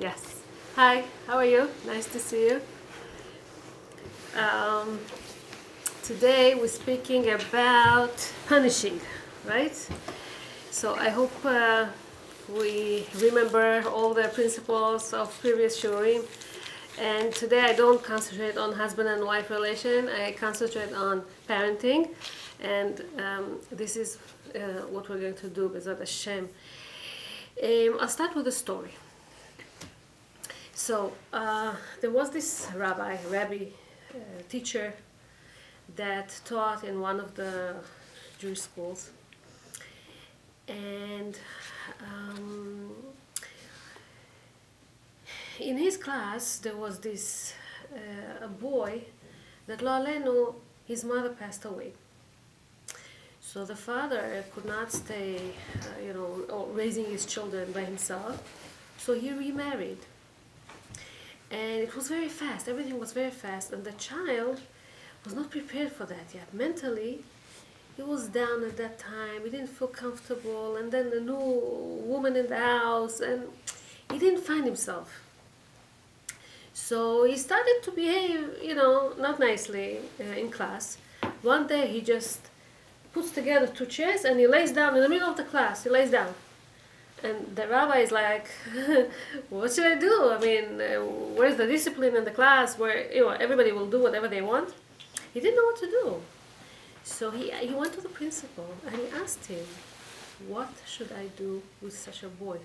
Yes. Hi, how are you? Nice to see you. Um, Today we're speaking about punishing, right? So I hope we remember all the principles of previous shiurim. And today I don't concentrate on husband and wife relation. I concentrate on parenting, and this is what we're going to do, B'ezrat Hashem. I'll start with a story. So there was this rabbi, teacher that taught in one of the Jewish schools, and in his class there was this a boy that lo alenu, his mother passed away. So the father could not stay, raising his children by himself. So he remarried. And it was very fast, everything was very fast, and the child was not prepared for that yet. Mentally, he was down at that time, he didn't feel comfortable, and then the new woman in the house, and he didn't find himself. So he started to behave, not nicely in class. One day he just puts together two chairs and he lays down in the middle of the class, he lays down. And the rabbi is like, what should I do? I mean, where's the discipline in the class where everybody will do whatever they want? He didn't know what to do. So he went to the principal and he asked him, what should I do with such a boy?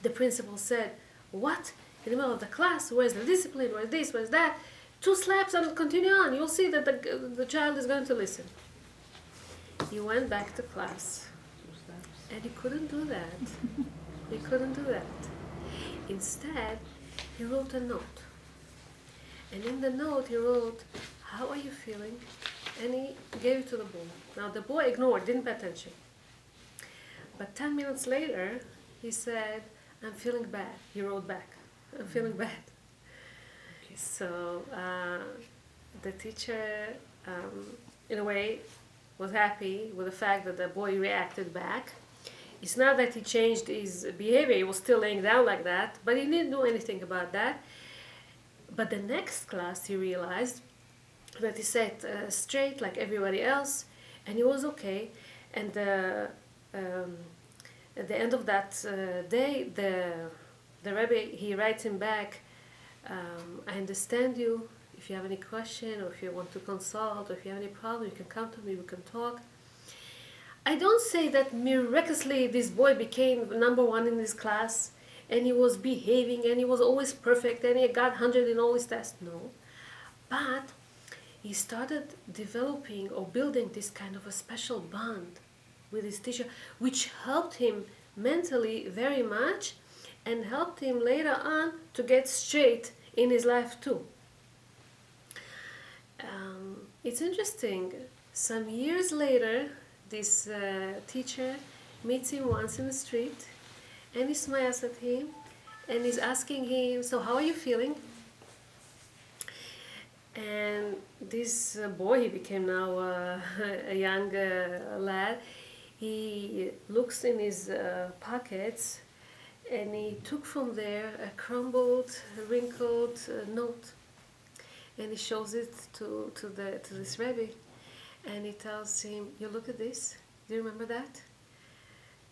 The principal said, what? In the middle of the class, where's the discipline? Where's this? Where's that? 2 slaps and continue on. You'll see that the child is going to listen. He went back to class. And he couldn't do that. He couldn't do that. Instead, he wrote a note. And in the note, he wrote, how are you feeling? And he gave it to the boy. Now, the boy ignored, didn't pay attention. But 10 minutes later, he said, I'm feeling bad. He wrote back, I'm feeling bad. Okay. So the teacher, in a way, was happy with the fact that the boy reacted back. It's not that he changed his behavior, he was still laying down like that, but he didn't do anything about that. But the next class he realized that he sat straight like everybody else, and he was okay. And at the end of that day, the rabbi, he writes him back, I understand you. If you have any question, or if you want to consult, or if you have any problem, you can come to me, we can talk. I don't say that miraculously this boy became number 1 in his class and he was behaving and he was always perfect and he got 100 in all his tests. No. But he started developing or building this kind of a special bond with his teacher, which helped him mentally very much and helped him later on to get straight in his life too. It's interesting. Some years later, this teacher meets him once in the street and he smiles at him and he's asking him, so how are you feeling? And this boy, he became now a young lad, he looks in his pockets and he took from there a crumbled, wrinkled note, and he shows it to this rabbi. And he tells him, you look at this, do you remember that?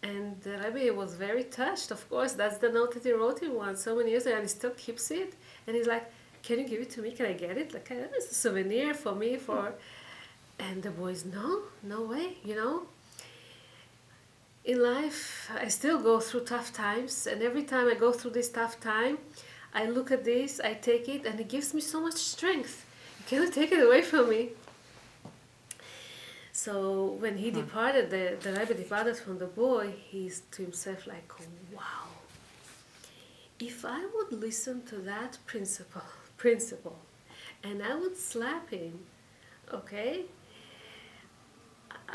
And the rabbi was very touched, of course, that's the note that he wrote him once, so many years ago, and he still keeps it. And he's like, can you give it to me, can I get it? Like, it's a souvenir for me, And the boy's, no way, In life, I still go through tough times, and every time I go through this tough time, I look at this, I take it, and it gives me so much strength. You cannot take it away from me. So when he departed, the rabbi departed from the boy, he's to himself like, wow, if I would listen to that principle, and I would slap him, okay,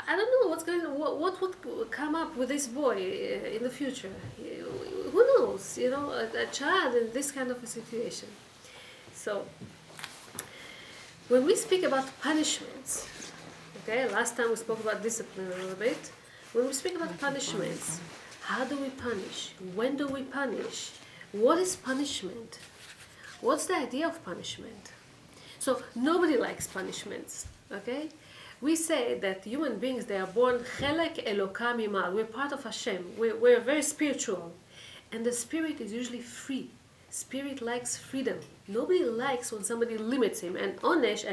I don't know what would come up with this boy in the future. Who knows, a child in this kind of a situation. So when we speak about punishments, okay, last time we spoke about discipline a little bit. When we speak about punishments, how do we punish? When do we punish? What is punishment? What's the idea of punishment? So nobody likes punishments, okay? We say that human beings, they are born chelek Elokam imal. We're part of Hashem. We're very spiritual. And the spirit is usually free. Spirit likes freedom. Nobody likes when somebody limits him. And onesh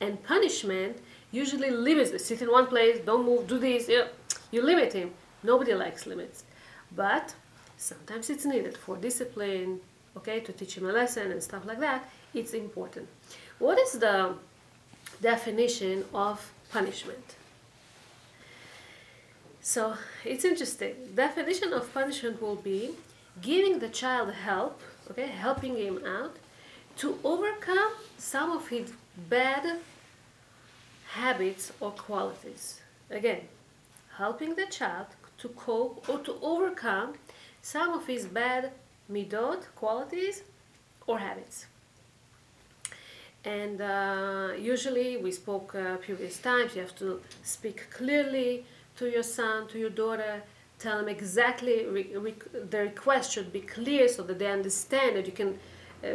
and punishment usually limits. Sit in one place, don't move, do this. You limit him. Nobody likes limits. But sometimes it's needed for discipline, okay, to teach him a lesson and stuff like that. It's important. What is the definition of punishment? So it's interesting. Definition of punishment will be giving the child help, okay, helping him out to overcome some of his bad habits or qualities. Again, helping the child to cope or to overcome some of his bad midot, qualities, or habits. And usually, we spoke previous times, you have to speak clearly to your son, to your daughter, tell them exactly, the request should be clear so that they understand, that you can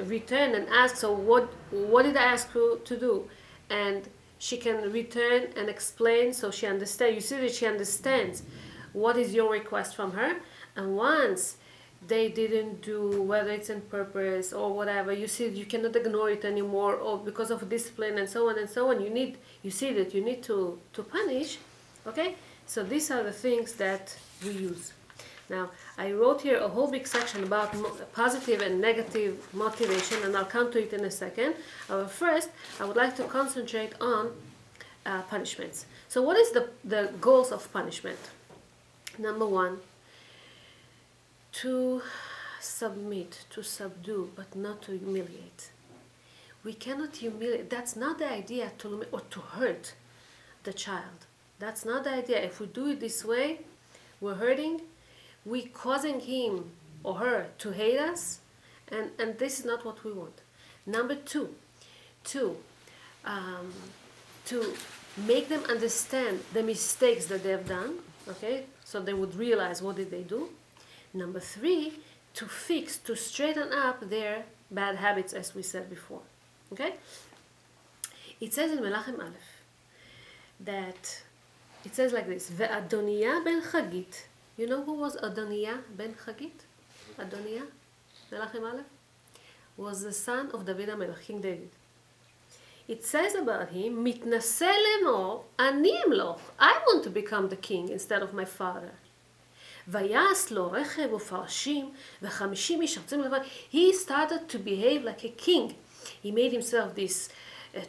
return and ask, so what did I ask you to do? And she can return and explain so she understands. You see that she understands what is your request from her. And once they didn't do, whether it's on purpose or whatever, you see you cannot ignore it anymore, or because of discipline and so on and so on, you see that you need to punish, okay? So these are the things that we use. Now, I wrote here a whole big section about positive and negative motivation, and I'll come to it in a second. First, I would like to concentrate on punishments. So what is the goals of punishment? Number one, to submit, to subdue, but not to humiliate. We cannot humiliate. That's not the idea, or to hurt the child. That's not the idea. If we do it this way, we're hurting, we're causing him or her to hate us, and this is not what we want. Number two, to make them understand the mistakes that they've done, okay, so they would realize what did they do. Number three, to fix, to straighten up their bad habits, as we said before. Okay? It says in Melachim Aleph that it says like this: Ve'Adoniah ben Chagit. You know who was Adoniah ben Chagit? Adoniah, Melachim Aleph, was the son of David HaMelech, King David. It says about him, Mitnaseh lemor, ani emloch. I want to become the king instead of my father. ויעש לו רכב ופרשים ו50 איש ארצים לבד. He started to behave like a king. He made himself this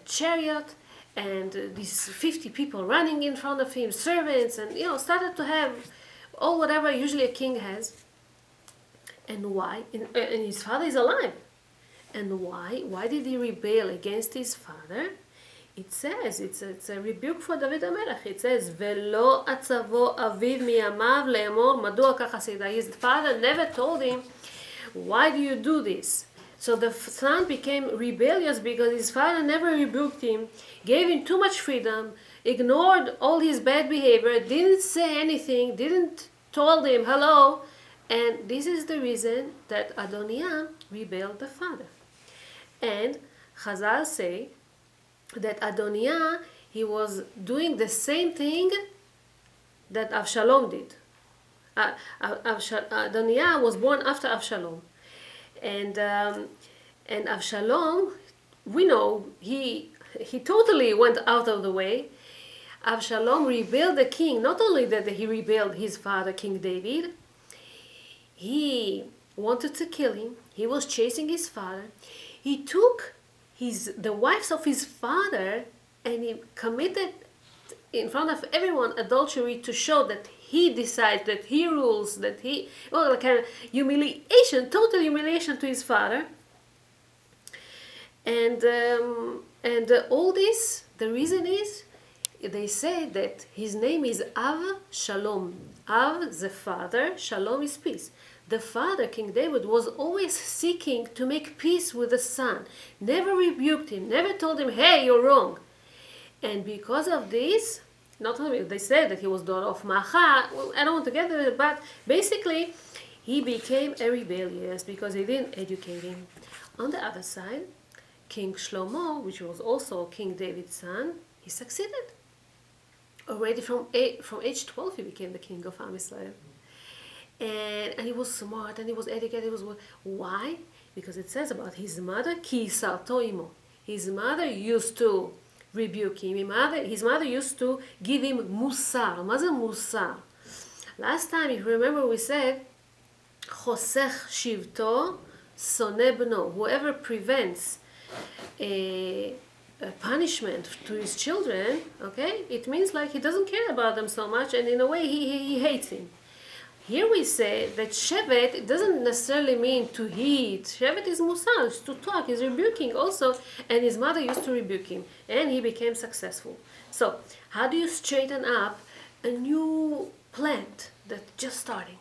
chariot and these 50 people running in front of him, servants, and started to have all whatever usually a king has. And why? And his father is alive. And why? Why did he rebel against his father? It says, it's a rebuke for David HaMelech. It says, ולא עצבו אביו מימיו לאמור מדוע כך עשית. His father never told him, why do you do this? So the son became rebellious because his father never rebuked him, gave him too much freedom, ignored all his bad behavior, didn't say anything, didn't told him hello. And this is the reason that Adoniah rebelled the father. And Chazal say that Adoniah, he was doing the same thing that Avshalom did. Adoniah was born after Avshalom. And Avshalom, we know, he totally went out of the way. Avshalom rebelled the king. Not only that he rebelled his father, King David, he wanted to kill him. He was chasing his father. He took the wives of his father and he committed in front of everyone adultery to show that he decides, that he rules, that he, kind of humiliation, total humiliation to his father. And all this, the reason is, they say that his name is Av Shalom. Av, the father, Shalom is peace. The father, King David, was always seeking to make peace with the son. Never rebuked him, never told him, hey, you're wrong. And because of this, not only they said that he was daughter of Macha, I don't want to get into it, but basically he became a rebellious because they didn't educate him. On the other side, King Shlomo, which was also King David's son, he succeeded. Already from age 12, he became the king of Am Israel. And he was smart and he was educated. Why? Because it says about his mother, Ki sarto imo. His mother used to rebuke him. His mother used to give him musar. מה זה musar? Last time, if you remember, we said, חוסך שבטו, שונא בנו. Whoever prevents a punishment to his children, okay, it means like he doesn't care about them so much, and in a way he hates him. Here we say that shevet, it doesn't necessarily mean to hit. Shevet is musar, it's to talk, he's rebuking also, and his mother used to rebuke him, and he became successful. So, how do you straighten up a new plant that's just starting?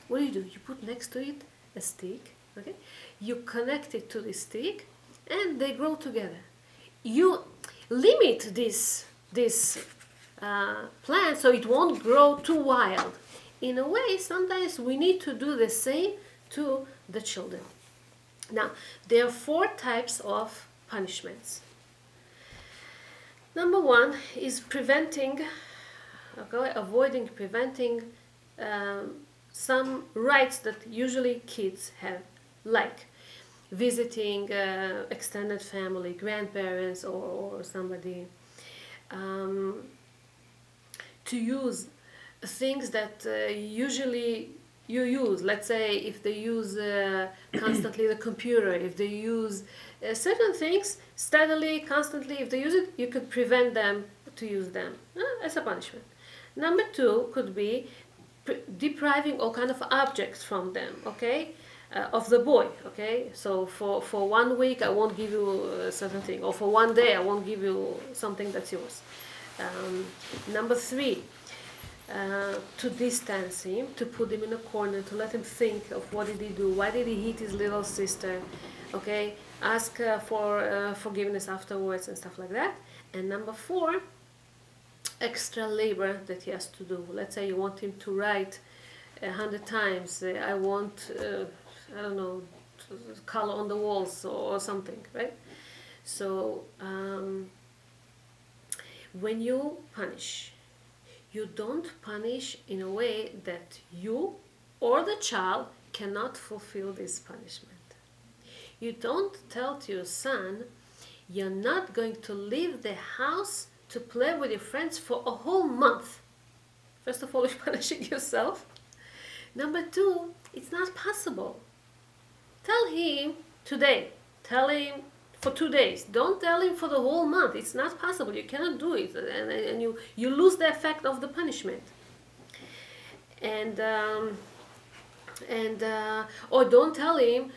What do? You put next to it a stick, okay? You connect it to the stick, and they grow together. You limit this plant so it won't grow too wild. In a way, sometimes we need to do the same to the children. Now, there are 4 types of punishments. Number 1 is preventing some rights that usually kids have, like visiting extended family, grandparents or somebody, to use things that usually you use. Let's say if they use constantly the computer, if they use certain things steadily, constantly, if they use it, you could prevent them to use them as a punishment. Number 2 could be depriving all kind of objects from them, okay? Of the boy, okay? So for 1 week I won't give you a certain thing, or for 1 day I won't give you something that's yours. Number 3, to distance him, to put him in a corner, to let him think of what did he do, why did he hit his little sister, okay? Ask for forgiveness afterwards and stuff like that. And number 4, extra labor that he has to do. Let's say you want him to write 100 times. I want, I don't know, color on the walls or something, right? So when you punish, you don't punish in a way that you or the child cannot fulfill this punishment. You don't tell to your son, you're not going to leave the house to play with your friends for a whole month. First of all, you're punishing yourself. Number 2, it's not possible. Tell him today. Tell him for 2 days. Don't tell him for the whole month. It's not possible. You cannot do it, and you lose the effect of the punishment. And or don't tell him,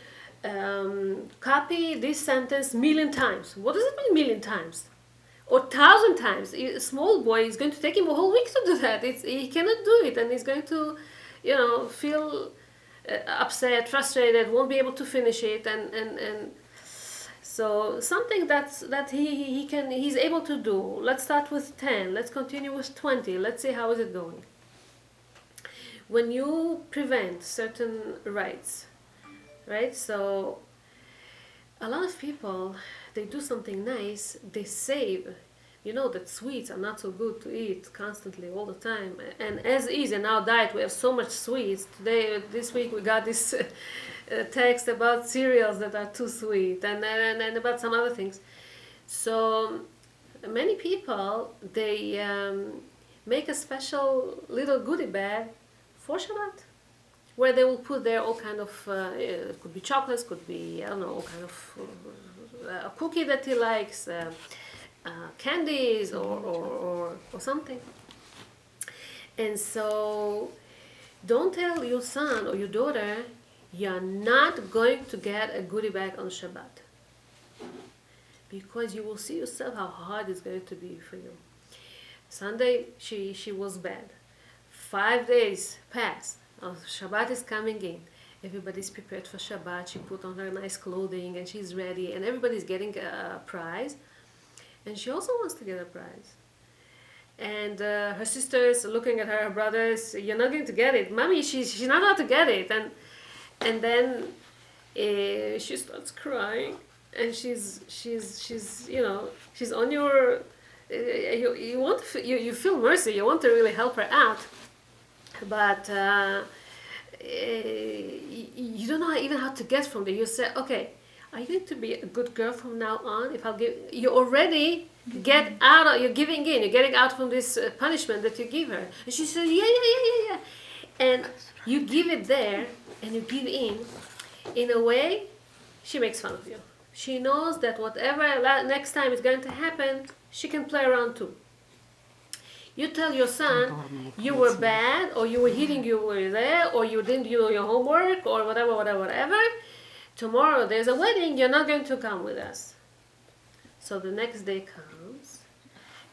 copy this sentence 1,000,000 times. What does it mean 1,000,000 times? Or 1,000 times? A small boy is going to take him a whole week to do that. He cannot do it, and he's going to, feel upset, frustrated, won't be able to finish it, and so something that he's able to do. Let's start with 10. Let's continue with 20. Let's see how is it going. When you prevent certain rights, right? So a lot of people, they do something nice, they save. You know that sweets are not so good to eat constantly all the time. And as is in our diet, we have so much sweets. This week we got this text about cereals that are too sweet, and about some other things. So many people, they make a special little goodie bag for Shabbat, where they will put there all kind of, it could be chocolates, could be, I don't know, all kind of a cookie that he likes, candies or something. And so don't tell your son or your daughter, you're not going to get a goodie bag on Shabbat, because you will see yourself how hard it's going to be for you. Sunday she was bad. 5 days passed. Shabbat is coming in. Everybody's prepared for Shabbat. She put on her nice clothing and she's ready, and everybody's getting a prize. And she also wants to get a prize. And her sisters looking at her brothers, you're not going to get it. Mommy, she's not allowed to get it. And then she starts crying, and she's she's on your you want to, you feel mercy, you want to really help her out, but you don't know even how to get from there. You say, okay, are you going to be a good girl from now on? If I'll give you already get out of, you're giving in, you're getting out from this punishment that you give her. And she said, yeah. And you give it there, and you give in a way, she makes fun of you. She knows that whatever next time is going to happen, she can play around too. You tell your son you were bad, or you were hitting, you were there, or you didn't do your homework, or whatever. Tomorrow there's a wedding, you're not going to come with us. So the next day comes,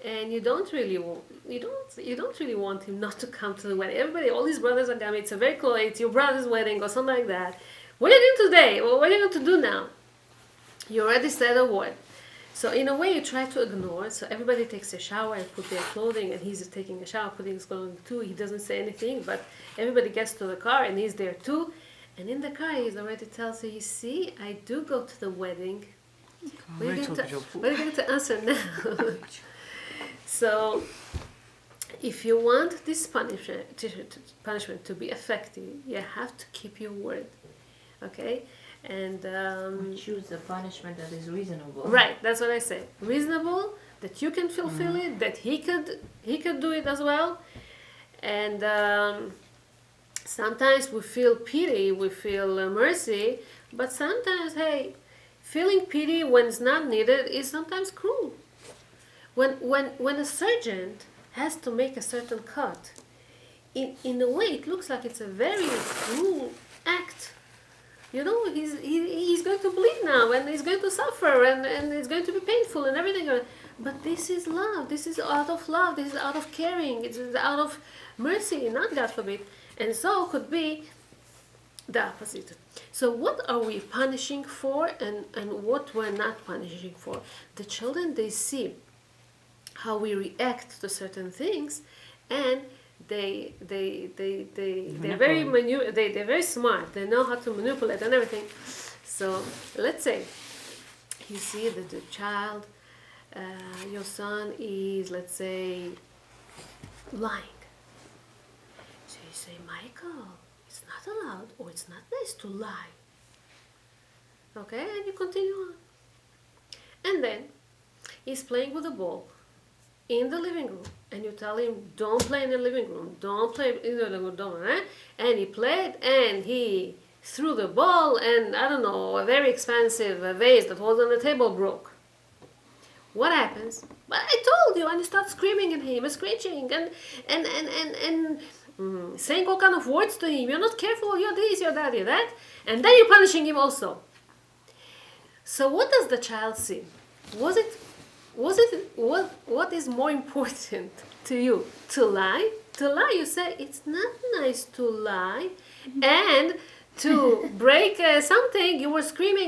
and you don't really want him not to come to the wedding. Everybody, all his brothers are coming. It's a very close. It's your brother's wedding or something like that. What are you doing today? Well, what are you going to do now? You already said a word. So in a way, you try to ignore. So everybody takes a shower and put their clothing, and he's taking a shower, putting his clothing too. He doesn't say anything, but everybody gets to the car, and he's there too. And in the car, he already tells you, you see, I do go to the wedding. What are you going to answer now? So, if you want this punishment to be effective, you have to keep your word. Okay? And choose a punishment that is reasonable. Right, that's what I say. Reasonable, that you can fulfill it, that he could do it as well. And sometimes we feel pity, we feel mercy, but sometimes, hey, feeling pity when it's not needed is sometimes cruel. When a surgeon has to make a certain cut, in a way it looks like it's a very cruel act. You know, he's going to bleed now, and he's going to suffer, and it's going to be painful and everything. But this is love. This is out of love. This is out of caring. It's out of mercy, not God forbid. And so could be the opposite. So what are we punishing for, and what we're not punishing for? The children, they see how we react to certain things, and they're very smart. They know how to manipulate and everything. So let's say you see that the child, your son is, let's say, lying. So you say, Michael, it's not allowed, or it's not nice to lie. Okay, and you continue on. And then he's playing with a ball in the living room, and you tell him, don't play in the living room, don't play in the living room, eh? And he played, and he threw the ball, and I don't know, a very expensive vase that was on the table broke. What happens? But I told you, and you start screaming at him, and screeching, and saying all kind of words to him. You're not careful, you're this, you're that, you're that, and then you're punishing him also. So what does the child see? What is more important to you? To lie? To lie, you say, it's not nice to lie. And to break something, you were screaming